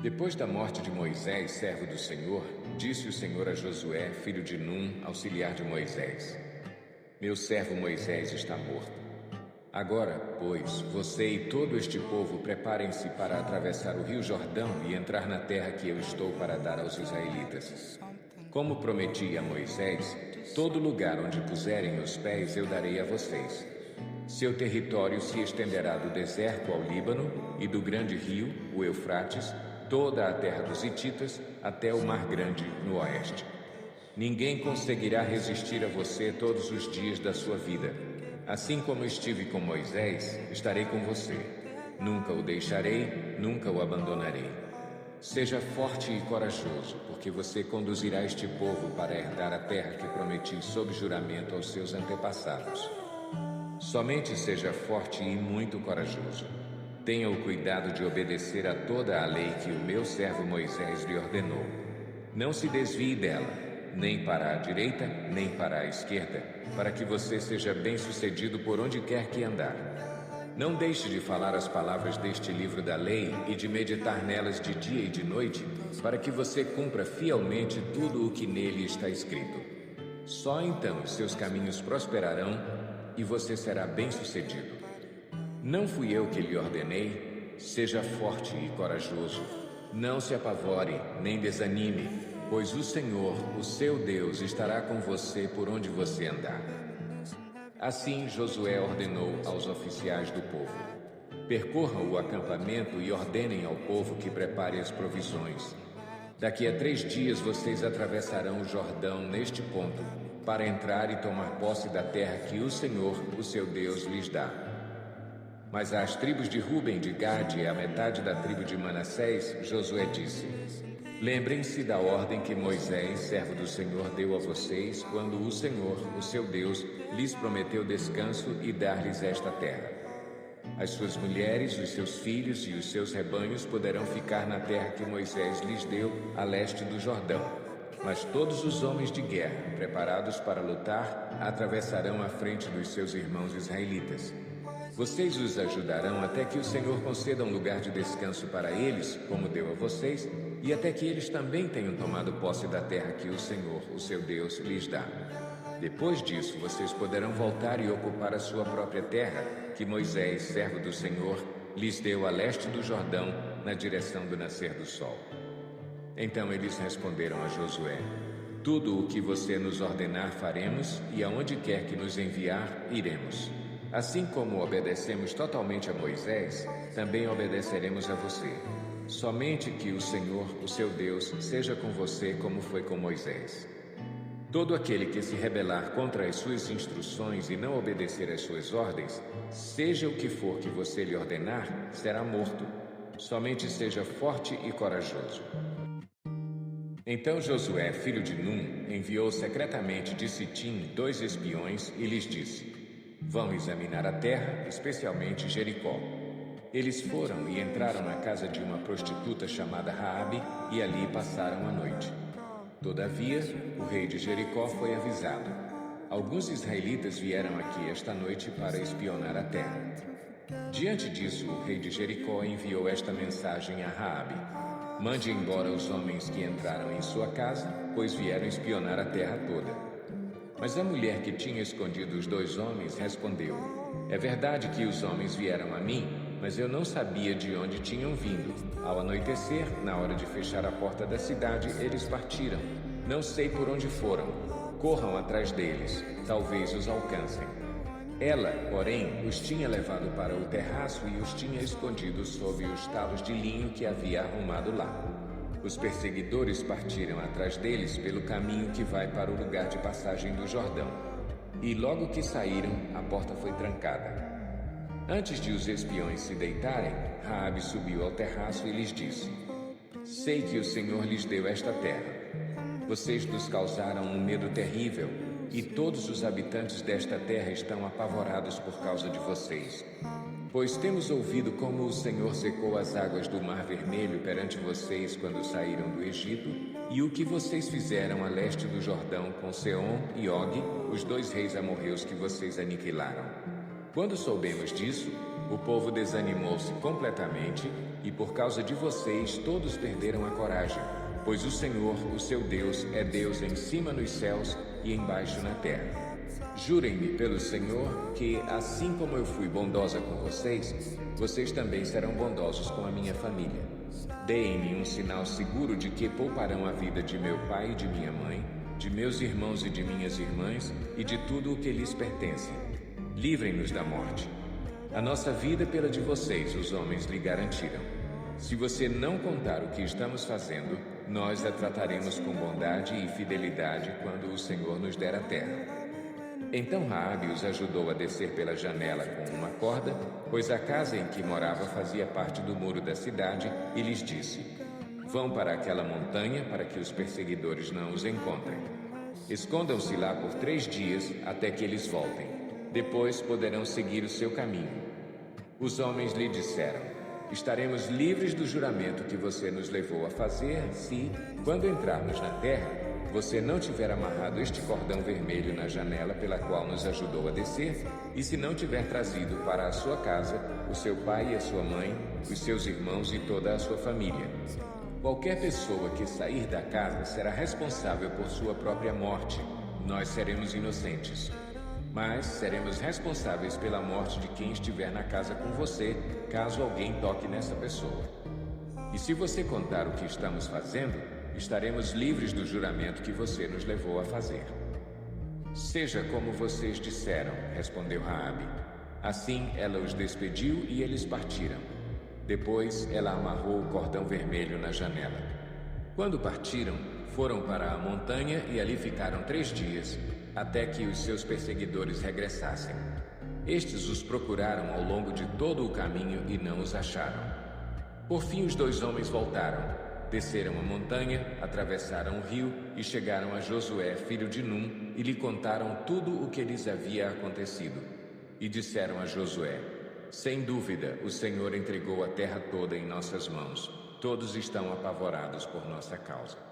Depois da morte de Moisés, servo do Senhor, disse o Senhor a Josué, filho de Num, auxiliar de Moisés: Meu servo Moisés está morto. Agora, pois, você e todo este povo preparem-se para atravessar o rio Jordão e entrar na terra que eu estou para dar aos israelitas. Como prometi a Moisés, todo lugar onde puserem os pés eu darei a vocês. Seu território se estenderá do deserto ao Líbano e do grande rio, o Eufrates, toda a terra dos Hititas, até o Mar Grande no oeste. Ninguém conseguirá resistir a você todos os dias da sua vida. Assim como estive com Moisés, estarei com você. Nunca o deixarei, nunca o abandonarei. Seja forte e corajoso, porque você conduzirá este povo para herdar a terra que prometi sob juramento aos seus antepassados. Somente seja forte e muito corajoso. Tenha o cuidado de obedecer a toda a lei que o meu servo Moisés lhe ordenou. Não se desvie dela, nem para a direita, nem para a esquerda, para que você seja bem-sucedido por onde quer que andar. Não deixe de falar as palavras deste livro da lei e de meditar nelas de dia e de noite, para que você cumpra fielmente tudo o que nele está escrito. Só então seus caminhos prosperarão e você será bem-sucedido. Não fui eu que lhe ordenei? Seja forte e corajoso. Não se apavore, nem desanime, pois o Senhor, o seu Deus, estará com você por onde você andar. Assim Josué ordenou aos oficiais do povo: percorram o acampamento e ordenem ao povo que prepare as provisões. Daqui a 3 dias vocês atravessarão o Jordão neste ponto, para entrar e tomar posse da terra que o Senhor, o seu Deus, lhes dá. Mas às tribos de Ruben, de Gade e à metade da tribo de Manassés, Josué disse: lembrem-se da ordem que Moisés, servo do Senhor, deu a vocês quando o Senhor, o seu Deus, lhes prometeu descanso e dar-lhes esta terra. As suas mulheres, os seus filhos e os seus rebanhos poderão ficar na terra que Moisés lhes deu a leste do Jordão. Mas todos os homens de guerra, preparados para lutar, atravessarão à frente dos seus irmãos israelitas. Vocês os ajudarão até que o Senhor conceda um lugar de descanso para eles, como deu a vocês, e até que eles também tenham tomado posse da terra que o Senhor, o seu Deus, lhes dá. Depois disso, vocês poderão voltar e ocupar a sua própria terra, que Moisés, servo do Senhor, lhes deu a leste do Jordão, na direção do nascer do sol. Então eles responderam a Josué: tudo o que você nos ordenar faremos, e aonde quer que nos enviar, iremos. Assim como obedecemos totalmente a Moisés, também obedeceremos a você. Somente que o Senhor, o seu Deus, seja com você como foi com Moisés. Todo aquele que se rebelar contra as suas instruções e não obedecer às suas ordens, seja o que for que você lhe ordenar, será morto. Somente seja forte e corajoso. Então Josué, filho de Num, enviou secretamente de Sitim 2 espiões e lhes disse: vão examinar a terra, especialmente Jericó. Eles foram e entraram na casa de uma prostituta chamada Raabe e ali passaram a noite. Todavia, o rei de Jericó foi avisado: alguns israelitas vieram aqui esta noite para espionar a terra. Diante disso, o rei de Jericó enviou esta mensagem a Raabe: mande embora os homens que entraram em sua casa, pois vieram espionar a terra toda. Mas a mulher que tinha escondido os 2 homens respondeu: é verdade que os homens vieram a mim, mas eu não sabia de onde tinham vindo. Ao anoitecer, na hora de fechar a porta da cidade, eles partiram. Não sei por onde foram. Corram atrás deles, talvez os alcancem. Ela, porém, os tinha levado para o terraço e os tinha escondido sob os talos de linho que havia arrumado lá. Os perseguidores partiram atrás deles pelo caminho que vai para o lugar de passagem do Jordão. E logo que saíram, a porta foi trancada. Antes de os espiões se deitarem, Raabe subiu ao terraço e lhes disse: sei que o Senhor lhes deu esta terra. Vocês nos causaram um medo terrível, e todos os habitantes desta terra estão apavorados por causa de vocês. Pois temos ouvido como o Senhor secou as águas do Mar Vermelho perante vocês quando saíram do Egito, e o que vocês fizeram a leste do Jordão com Seom e Og, os 2 reis amorreus que vocês aniquilaram. Quando soubemos disso, o povo desanimou-se completamente e por causa de vocês todos perderam a coragem, pois o Senhor, o seu Deus, é Deus em cima nos céus e embaixo na terra. Jurem-me pelo Senhor que, assim como eu fui bondosa com vocês, vocês também serão bondosos com a minha família. Deem-me um sinal seguro de que pouparão a vida de meu pai e de minha mãe, de meus irmãos e de minhas irmãs e de tudo o que lhes pertence. Livrem-nos da morte. A nossa vida pela de vocês, os homens lhe garantiram. Se você não contar o que estamos fazendo, nós a trataremos com bondade e fidelidade quando o Senhor nos der a terra. Então Raabe os ajudou a descer pela janela com uma corda, pois a casa em que morava fazia parte do muro da cidade, e lhes disse: Vão para aquela montanha para que os perseguidores não os encontrem. Escondam-se lá por 3 dias até que eles voltem. Depois poderão seguir o seu caminho. Os homens lhe disseram: Estaremos livres do juramento que você nos levou a fazer se, quando entrarmos na terra, você não tiver amarrado este cordão vermelho na janela pela qual nos ajudou a descer, e se não tiver trazido para a sua casa o seu pai e a sua mãe, os seus irmãos e toda a sua família. Qualquer pessoa que sair da casa será responsável por sua própria morte. Nós seremos inocentes. Mas seremos responsáveis pela morte de quem estiver na casa com você, caso alguém toque nessa pessoa. E se você contar o que estamos fazendo, estaremos livres do juramento que você nos levou a fazer. Seja como vocês disseram, respondeu Raabe. Assim ela os despediu e eles partiram. Depois ela amarrou o cordão vermelho na janela. Quando partiram, foram para a montanha e ali ficaram 3 dias, até que os seus perseguidores regressassem. Estes os procuraram ao longo de todo o caminho e não os acharam. Por fim os 2 homens voltaram. Desceram a montanha, atravessaram o rio e chegaram a Josué, filho de Num, e lhe contaram tudo o que lhes havia acontecido. E disseram a Josué: Sem dúvida, o Senhor entregou a terra toda em nossas mãos. Todos estão apavorados por nossa causa.